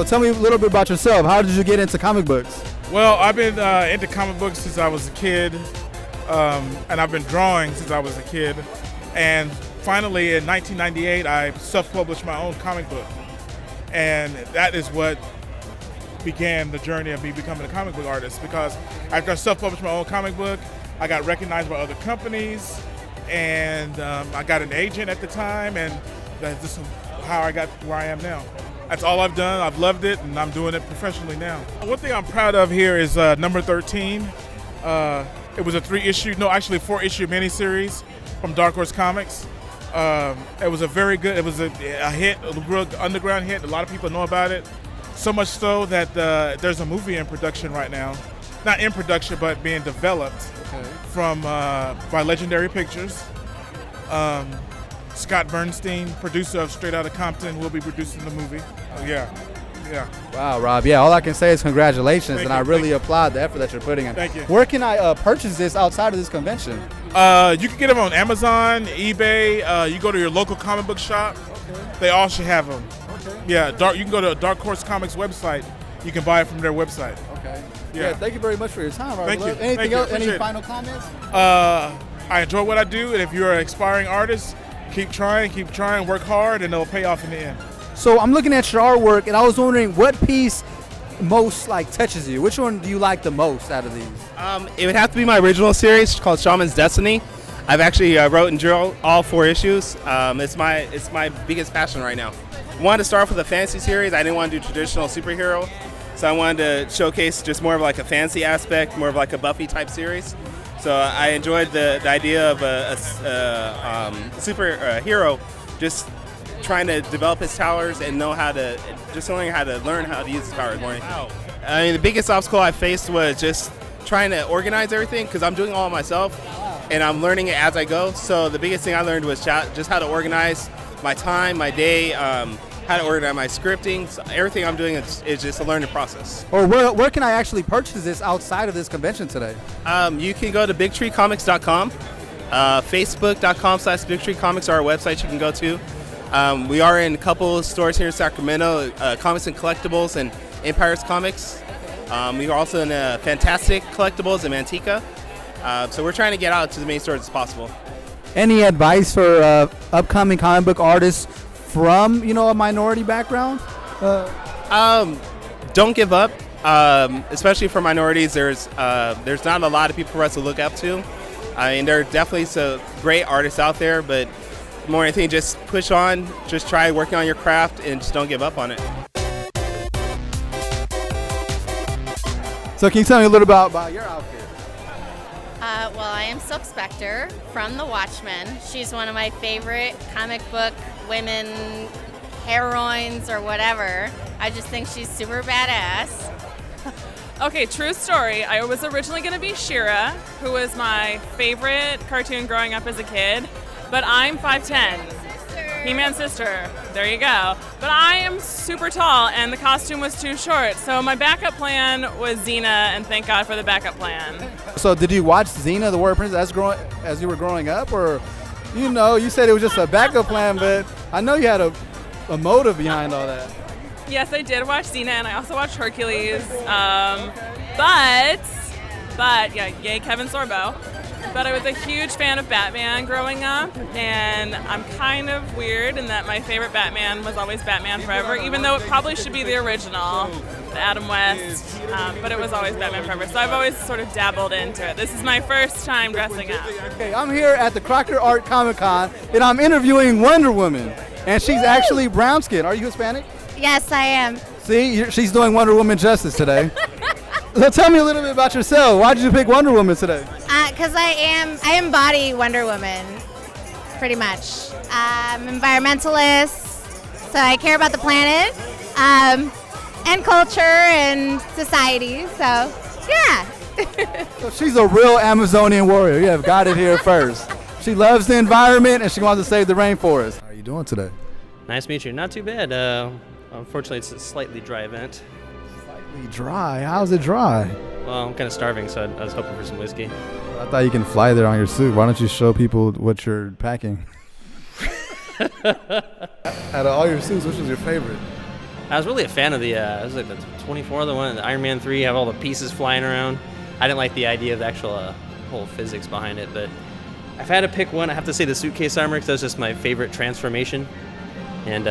tell me a little bit about yourself. How did you get into comic books? Well, I've been into comic books since I was a kid, and I've been drawing since I was a kid. And finally, in 1998, I self-published my own comic book. And that is what began the journey of me becoming a comic book artist, because after I self-published my own comic book, I got recognized by other companies, and I got an agent at the time, and that's just how I got where I am now. That's all I've done. I've loved it, and I'm doing it professionally now. One thing I'm proud of here is number 13. It was a 4-issue miniseries from Dark Horse Comics. It was a very good, it was a hit, a real underground hit. A lot of people know about it. So much so that there's a movie in production right now. Not in production, but being developed from by Legendary Pictures. Scott Bernstein, producer of Straight Outta Compton, will be producing the movie. Yeah. Wow, Rob. Yeah, all I can say is congratulations, and I really applaud the effort that you're putting in. Thank you. Where can I purchase this outside of this convention? You can get them on Amazon, eBay. You go to your local comic book shop. Okay. They all should have them. Okay. Yeah, you can go to Dark Horse Comics website. You can buy it from their website. Okay. Yeah. Thank you very much for your time, Robert. Thank you. Anything else? Any Appreciate final comments? I enjoy what I do, and if you're an aspiring artist, keep trying, work hard, and it'll pay off in the end. So I'm looking at your artwork, and I was wondering what piece most touches you. Which one do you like the most out of these? It would have to be my original series called Shaman's Destiny. I've actually wrote and drew all 4 issues. It's my biggest passion right now. I wanted to start off with a fantasy series. I didn't want to do traditional superhero, so I wanted to showcase just more of like a fantasy aspect, more of like a Buffy type series. So I enjoyed the idea of a superhero just trying to develop his powers and learn how to use his powers more. Wow. I mean, the biggest obstacle I faced was just trying to organize everything, because I'm doing all myself and I'm learning it as I go. So the biggest thing I learned was just how to organize my time, my day, how to organize my scripting. So everything I'm doing is just a learning process. Or where can I actually purchase this outside of this convention today? You can go to bigtreecomics.com. Facebook.com/bigtreecomics are our website you can go to. We are in a couple stores here in Sacramento, Comics and Collectibles and Empire's Comics. We are also in Fantastic Collectibles in Manteca. So we're trying to get out to the main stores as possible. Any advice for upcoming comic book artists from a minority background? Don't give up. Especially for minorities, there's not a lot of people for us to look up to. I mean, there are definitely some great artists out there, but more than anything, just push on, just try working on your craft, and just don't give up on it. So can you tell me a little about your outfit? Well, I am Silk Spectre from The Watchmen. She's one of my favorite comic book women heroines or whatever. I just think she's super badass. Okay, true story. I was originally going to be She-Ra, who was my favorite cartoon growing up as a kid, but I'm 5'10". He-Man's sister. There you go. But I am super tall, and the costume was too short, so my backup plan was Xena, and thank God for the backup plan. So did you watch Xena, the Warrior Princess, as you were growing up, or you said it was just a backup plan, but I know you had a motive behind all that. Yes, I did watch Xena, and I also watched Hercules. But yeah, yay Kevin Sorbo. But I was a huge fan of Batman growing up, and I'm kind of weird in that my favorite Batman was always Batman Forever, even though it probably should be the original, the Adam West, but it was always Batman Forever. So I've always sort of dabbled into it. This is my first time dressing up. Okay, I'm here at the Crocker Art Comic Con, and I'm interviewing Wonder Woman, and she's actually brown skin. Are you Hispanic? Yes, I am. See, she's doing Wonder Woman justice today. So tell me a little bit about yourself. Why did you pick Wonder Woman today? Because I embody Wonder Woman, pretty much. I'm environmentalist, so I care about the planet, and culture and society. So, yeah. So she's a real Amazonian warrior. You have got it here first. She loves the environment and she wants to save the rainforest. How are you doing today? Nice to meet you. Not too bad. Unfortunately, it's a slightly dry event. Slightly dry? How's it dry? Well, I'm kind of starving, so I was hoping for some whiskey. I thought you can fly there on your suit. Why don't you show people what you're packing? Out of all your suits, which was your favorite? I was really a fan of the, it was like the 24, the one, the Iron Man 3, have all the pieces flying around. I didn't like the idea of the actual whole physics behind it, but if I had to pick one, I have to say the suitcase armor, because that was just my favorite transformation. And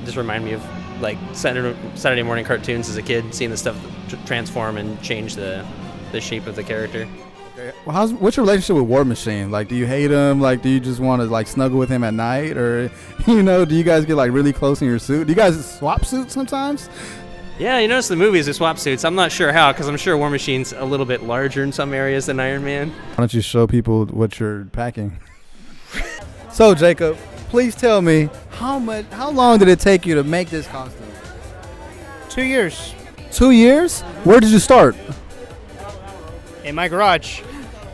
just remind me of like Saturday morning cartoons as a kid, seeing the stuff transform and change the shape of the character. Okay. Well, what's your relationship with War Machine? Like, do you hate him? Like, do you just want to like snuggle with him at night, or do you guys get like really close in your suit? Do you guys swap suits sometimes? Yeah, you notice the movies they swap suits. I'm not sure how, because I'm sure War Machine's a little bit larger in some areas than Iron Man. Why don't you show people what you're packing? So, Jacob, please tell me how long did it take you to make this costume? 2 years. 2 years? Where did you start? In my garage.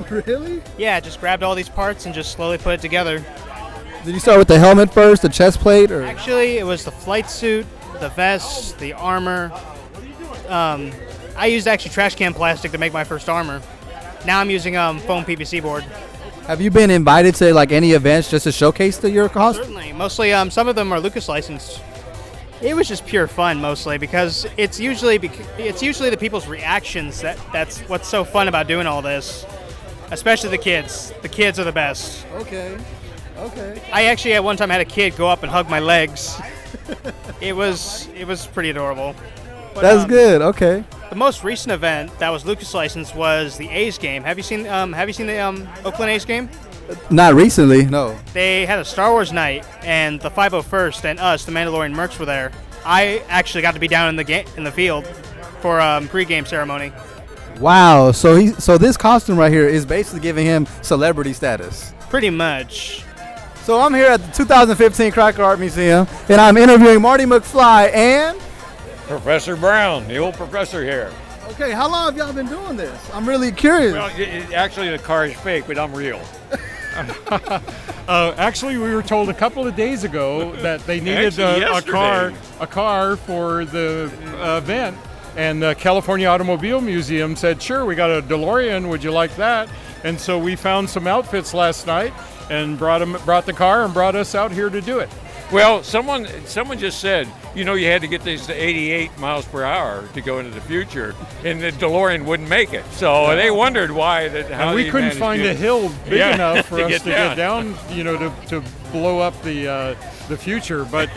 Really? Yeah, just grabbed all these parts and just slowly put it together. Did you start with the helmet first, the chest plate, or? Actually, it was the flight suit, the vest, the armor. I used actually trash can plastic to make my first armor. Now I'm using foam PVC board. Have you been invited to like any events just to showcase your costume? Certainly. Mostly, some of them are Lucas licensed. It was just pure fun mostly, because it's usually the people's reactions that's what's so fun about doing all this. Especially the kids. The kids are the best. Okay. I actually at one time had a kid go up and hug my legs. It was pretty adorable. But, That's good. Okay. The most recent event that was Lucas licensed was the A's game. Have you seen the Oakland A's game? Not recently, no. They had a Star Wars night, and the 501st and us, the Mandalorian mercs, were there. I actually got to be down in the field for pre-game ceremony. Wow. So this costume right here is basically giving him celebrity status. Pretty much. So I'm here at the 2015 Crocker Art Museum, and I'm interviewing Marty McFly and Professor Brown, the old professor here. Okay, how long have y'all been doing this? I'm really curious. Well, actually, the car is fake, but I'm real. Actually, we were told a couple of days ago that they needed a car for the event, and the California Automobile Museum said, "Sure, we got a DeLorean. Would you like that?" And so we found some outfits last night and brought the car and brought us out here to do it. Well, someone just said, you had to get these to 88 miles per hour to go into the future, and the DeLorean wouldn't make it. So they wondered why. And we couldn't find a hill big enough for us to get down, to blow up the future. But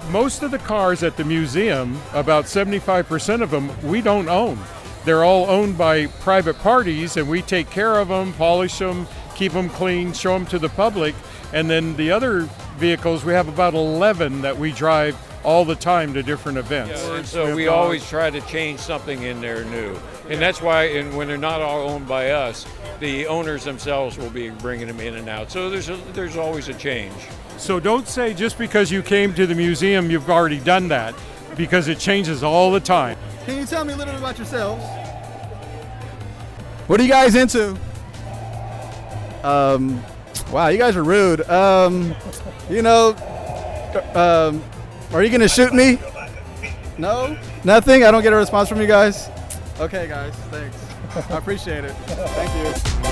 most of the cars at the museum, about 75% of them, we don't own. They're all owned by private parties, and we take care of them, polish them, keep them clean, show them to the public. And then the other vehicles, we have about 11 that we drive all the time to different events. Yeah, and so we always try to change something in there new. And that's why, when they're not all owned by us, the owners themselves will be bringing them in and out. So there's always a change. So don't say just because you came to the museum you've already done that, because it changes all the time. Can you tell me a little bit about yourselves? What are you guys into? Wow, you guys are rude. Are you gonna shoot me? No? Nothing? I don't get a response from you guys? Okay, guys, thanks. I appreciate it. Thank you.